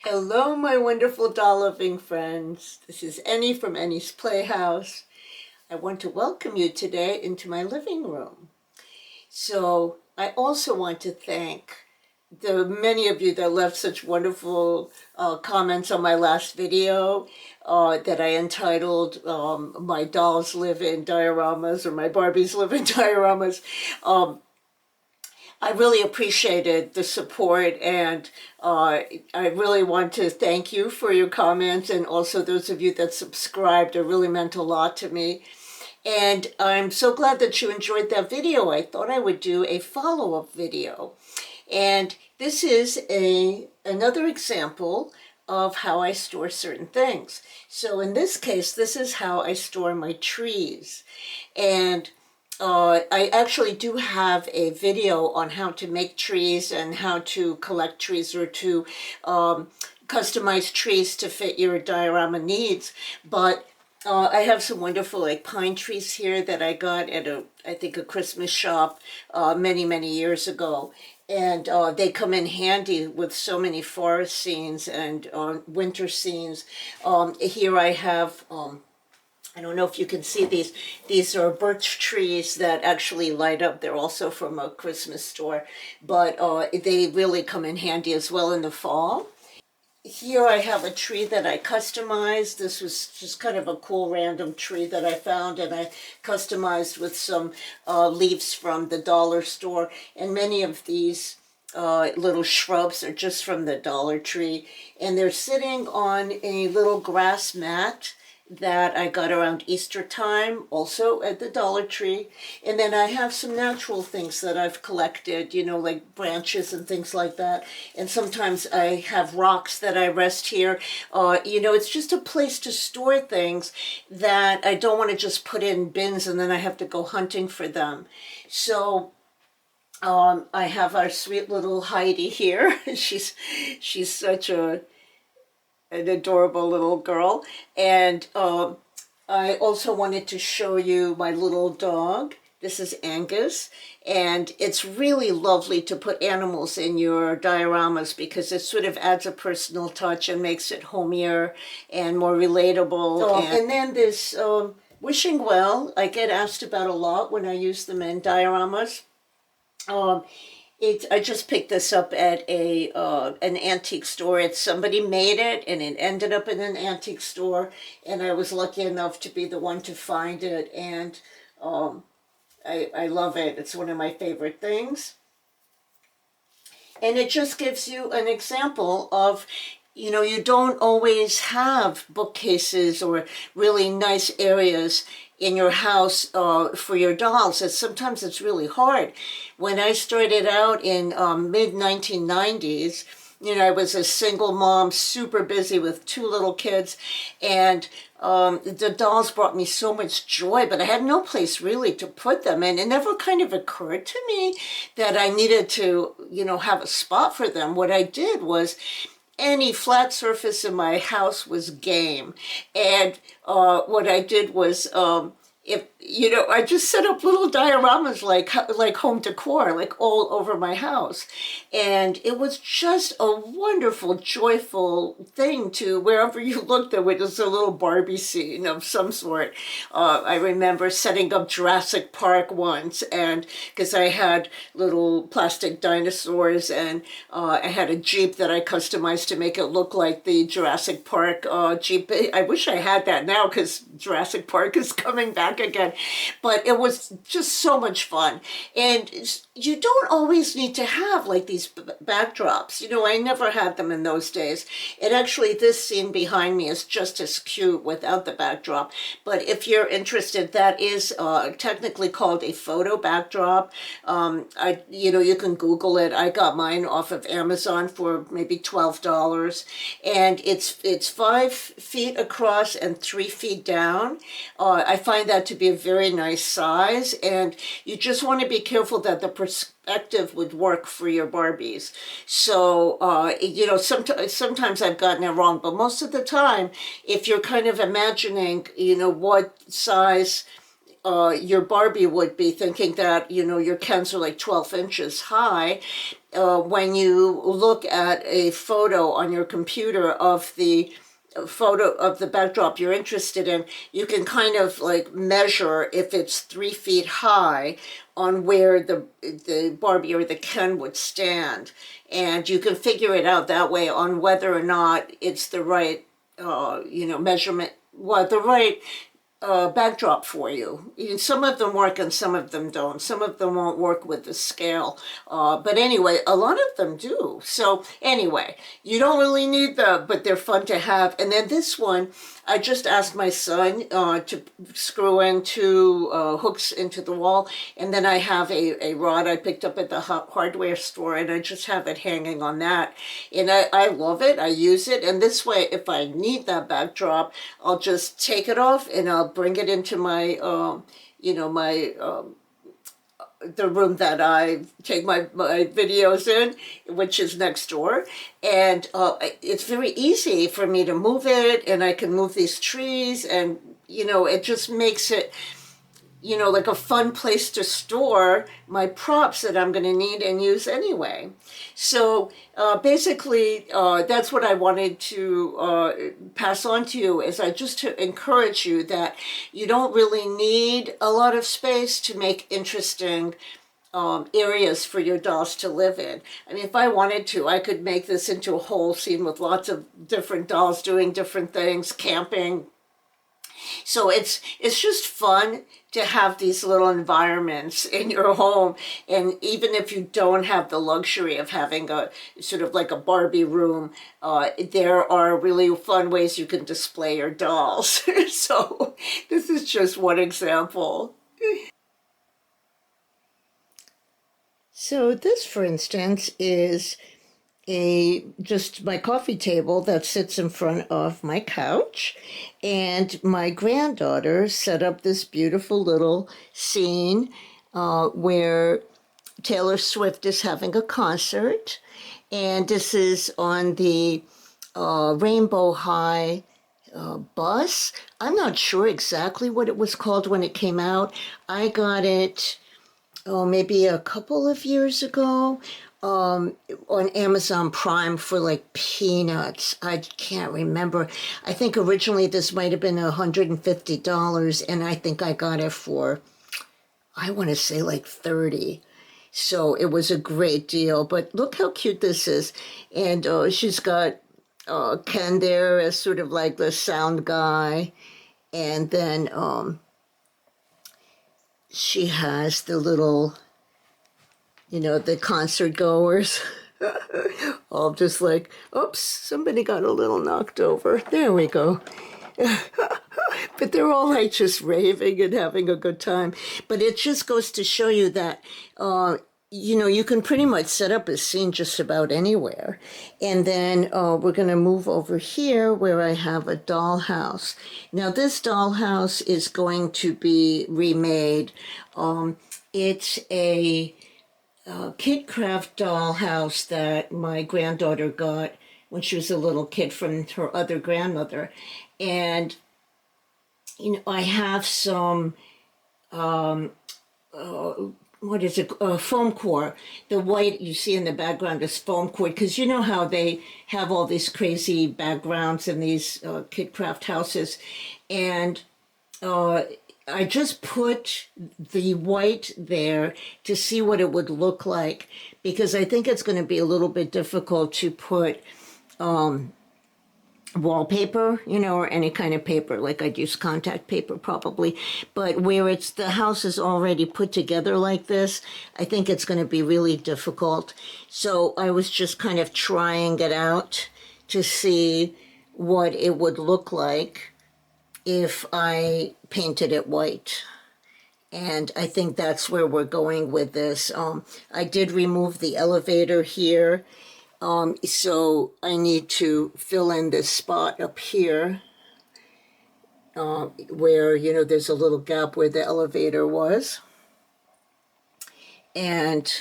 Hello, my wonderful doll loving friends. This is Annie from Annie's Playhouse. I want to welcome you today into my living room. So, I also want to thank the many of you that left such wonderful comments on my last video that I entitled My Dolls Live in Dioramas or My Barbies Live in Dioramas. I really appreciated the support, and I really want to thank you for your comments, and also those of you that subscribed. It really meant a lot to me. And I'm so glad that you enjoyed that video. I thought I would do a follow-up video. And this is another example of how I store certain things. So in this case, this is how I store my trees. And I actually do have a video on how to make trees and how to collect trees or to customize trees to fit your diorama needs. But I have some wonderful pine trees here that I got at I think a Christmas shop many years ago. And they come in handy with so many forest scenes and winter scenes. Here I have I don't know if you can see these. These are birch trees that actually light up. They're also from a Christmas store, but they really come in handy as well in the fall. Here I have a tree that I customized. This was just kind of a cool random tree that I found, and I customized with some leaves from the dollar store. And many of these little shrubs are just from the Dollar Tree, and they're sitting on a little grass mat that I got around Easter time, also at the Dollar Tree. And then I have some natural things that I've collected, you know, like branches and things like that. And sometimes I have rocks that I rest here. You know, it's just a place to store things that I don't want to just put in bins and then I have to go hunting for them. So I have our sweet little Heidi here. She's such an adorable little girl. And I also wanted to show you my little dog. This is Angus, and it's really lovely to put animals in your dioramas because it sort of adds a personal touch and makes it homier and more relatable. And then this wishing well, I get asked about a lot when I use them in dioramas. I just picked this up at an antique store. Somebody made it, and it ended up in an antique store, and I was lucky enough to be the one to find it, and I love it. It's one of my favorite things. And it just gives you an example of, you know, you don't always have bookcases or really nice areas in your house for your dolls. Sometimes it's really hard. When I started out in mid-1990s, you know, I was a single mom, super busy with 2 little kids, and the dolls brought me so much joy, but I had no place really to put them, and it never kind of occurred to me that I needed to, you know, have a spot for them. What I did was, any flat surface in my house was game. And what I did was, if you know, I just set up little dioramas like home decor, like all over my house. And it was just a wonderful, joyful thing to, wherever you looked, there was a little Barbie scene of some sort. I remember setting up Jurassic Park once, and because I had little plastic dinosaurs, and I had a Jeep that I customized to make it look like the Jurassic Park Jeep. I wish I had that now because Jurassic Park is coming back again. But it was just so much fun. And you don't always need to have like these backdrops. You know, I never had them in those days. And actually this scene behind me is just as cute without the backdrop. But if you're interested, that is technically called a photo backdrop. You know, you can Google it. I got mine off of Amazon for maybe $12. And it's 5 feet across and 3 feet down. I find that to be a very nice size, and you just want to be careful that the perspective would work for your Barbies. So, you know, sometimes I've gotten it wrong, but most of the time, if you're kind of imagining, you know, what size your Barbie would be, thinking that, you know, your Kens are like 12 inches high, when you look at a photo on your computer of the photo of the backdrop you're interested in, you can kind of like measure if it's 3 feet high on where the Barbie or the Ken would stand. And you can figure it out that way on whether or not it's the right, measurement, the right backdrop for you. Some of them work and some of them don't. Some of them won't work with the scale. But anyway, a lot of them do. So anyway, you don't really need them, but they're fun to have. And then this one, I just asked my son to screw in two hooks into the wall. And then I have a rod I picked up at the hardware store, and I just have it hanging on that. And I love it. I use it. And this way, if I need that backdrop, I'll just take it off and I'll bring it into my, the room that I take my videos in, which is next door. And it's very easy for me to move it, and I can move these trees, and, it just makes it, like a fun place to store my props that I'm going to need and use anyway. So basically, that's what I wanted to pass on to you, is just to encourage you that you don't really need a lot of space to make interesting areas for your dolls to live in. I mean, if I wanted to, I could make this into a whole scene with lots of different dolls doing different things, camping. So it's just fun to have these little environments in your home. And even if you don't have the luxury of having a sort of like a Barbie room, there are really fun ways you can display your dolls. So this is just one example. So this, for instance, is just my coffee table that sits in front of my couch, and my granddaughter set up this beautiful little scene where Taylor Swift is having a concert, and this is on the Rainbow High bus. I'm not sure exactly what it was called when it came out. I got it maybe a couple of years ago on Amazon Prime for like peanuts. I can't remember. I think originally this might have been $150, and I think I got it for, I want to say like 30. So it was a great deal. But look how cute this is. And she's got Ken there as sort of like the sound guy. And then she has the little, the concert goers, all just like, oops, somebody got a little knocked over. There we go. But they're all like just raving and having a good time. But it just goes to show you that, you can pretty much set up a scene just about anywhere. And then we're going to move over here where I have a dollhouse. Now this dollhouse is going to be remade. It's a Kidcraft dollhouse that my granddaughter got when she was a little kid from her other grandmother. And, I have some, what is it, foam core. The white you see in the background is foam core, because you know how they have all these crazy backgrounds in these Kidcraft houses. And I just put the white there to see what it would look like, because I think it's going to be a little bit difficult to put wallpaper, or any kind of paper, like I'd use contact paper probably. But where the house is already put together like this, I think it's going to be really difficult. So I was just kind of trying it out to see what it would look like if I painted it white. And I think that's where we're going with this. I did remove the elevator here. So I need to fill in this spot up here where, there's a little gap where the elevator was. And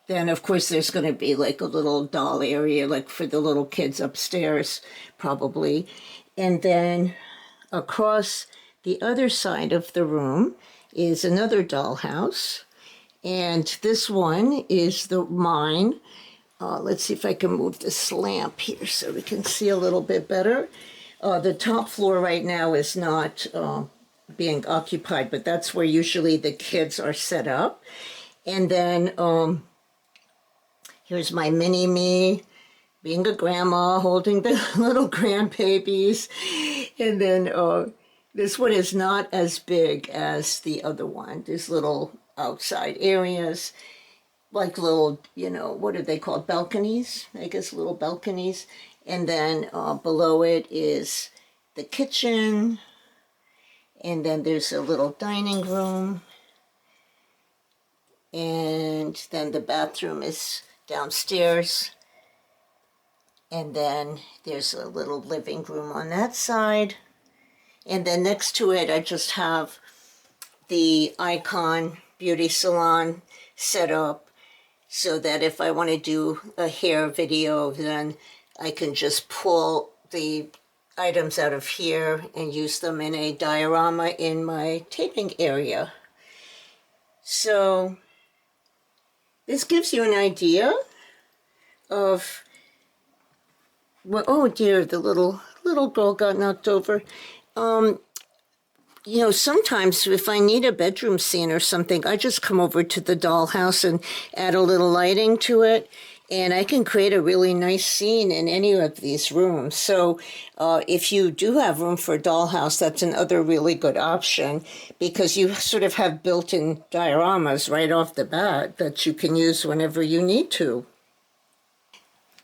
then, of course, there's going to be like a little doll area, like for the little kids upstairs, probably. And then across the other side of the room is another dollhouse. And this one is mine. Let's see if I can move this lamp here so we can see a little bit better. The top floor right now is not being occupied, but that's where usually the kids are set up. And then here's my mini me being a grandma holding the little grandbabies. And then this one is not as big as the other one. There's little outside areas, like little, you know, what are they called? Balconies, I guess, little balconies. And then below it is the kitchen. And then there's a little dining room. And then the bathroom is downstairs. And then there's a little living room on that side. And then next to it, I just have the Icon Beauty Salon set up so that if I want to do a hair video, then I can just pull the items out of here and use them in a diorama in my taping area. So this gives you an idea of, well, oh dear, the little girl got knocked over. You know, sometimes if I need a bedroom scene or something, I just come over to the dollhouse and add a little lighting to it, and I can create a really nice scene in any of these rooms. So if you do have room for a dollhouse, that's another really good option, because you sort of have built-in dioramas right off the bat that you can use whenever you need to.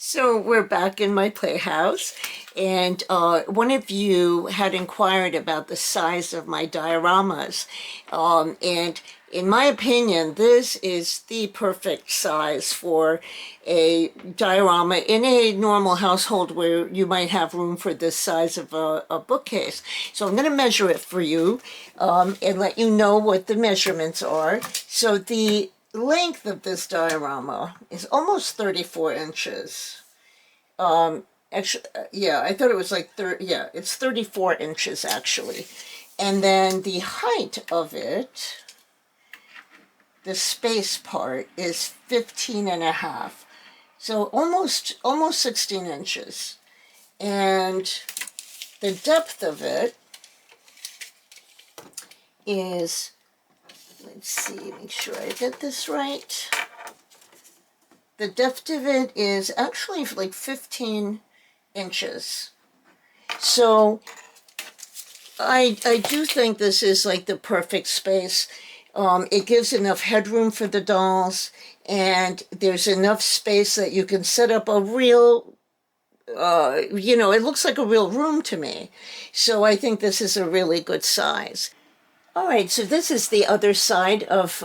So we're back in my playhouse, and one of you had inquired about the size of my dioramas, and in my opinion, this is the perfect size for a diorama in a normal household where you might have room for this size of a bookcase. So I'm going to measure it for you and let you know what the measurements are. So the length of this diorama is almost 34 inches. Actually, yeah, I thought it was like it's 34 inches actually. And then the height of it, the space part, is 15 and a half. So almost 16 inches. And the depth of it is, let's see, make sure I get this right. The depth of it is actually like 15 inches. So I do think this is like the perfect space. It gives enough headroom for the dolls, and there's enough space that you can set up a real, you know, it looks like a real room to me. So I think this is a really good size. All right, so this is the other side of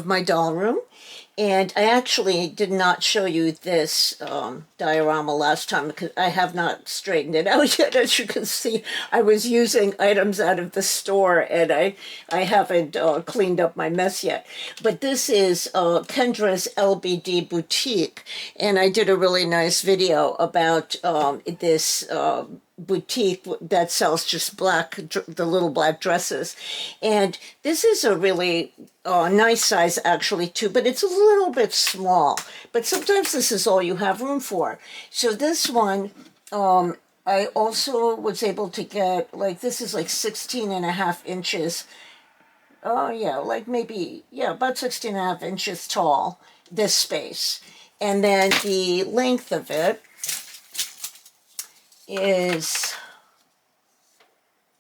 my doll room. And I actually did not show you this diorama last time because I have not straightened it out yet. As you can see, I was using items out of the store, and I haven't cleaned up my mess yet. But this is Kendra's LBD Boutique, and I did a really nice video about this boutique that sells just the little black dresses. And this is a really nice size actually too, but it's a little bit small. But sometimes this is all you have room for. So this one, I also was able to get, like, this is like 16 and a half inches. Oh yeah, like maybe, yeah, about 16 and a half inches tall, this space. And then the length of it is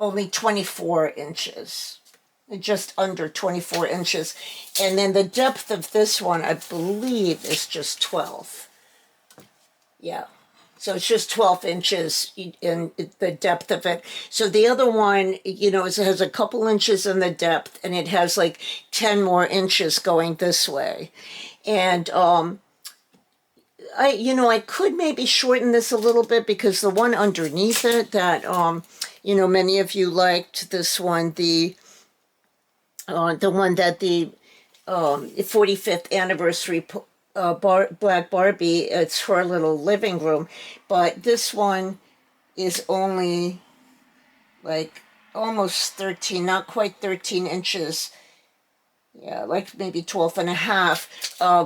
only 24 inches, just under 24 inches. And then the depth of this one, I believe, is just 12. Yeah, so it's just 12 inches in the depth of it. So the other one, you know, it has a couple inches in the depth, and it has like 10 more inches going this way. And I could maybe shorten this a little bit, because the one underneath it that, you know, many of you liked, this one, the one that the 45th anniversary Black Barbie, it's her little living room. But this one is only like almost 13, not quite 13 inches yeah, like maybe 12 and a half,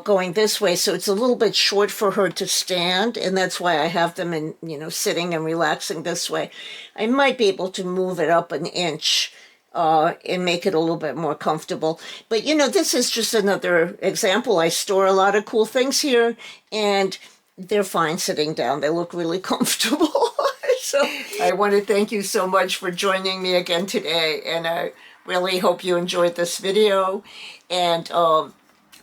going this way. So it's a little bit short for her to stand. And that's why I have them in, sitting and relaxing this way. I might be able to move it up an inch, and make it a little bit more comfortable. But this is just another example. I store a lot of cool things here, and they're fine sitting down. They look really comfortable. So I want to thank you so much for joining me again today, and I really hope you enjoyed this video, and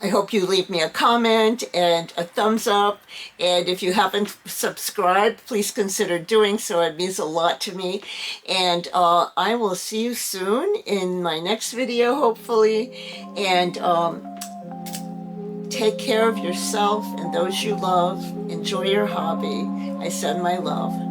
I hope you leave me a comment and a thumbs up, and if you haven't subscribed, please consider doing so. It means a lot to me, and I will see you soon in my next video, hopefully, and take care of yourself and those you love. Enjoy your hobby. I send my love.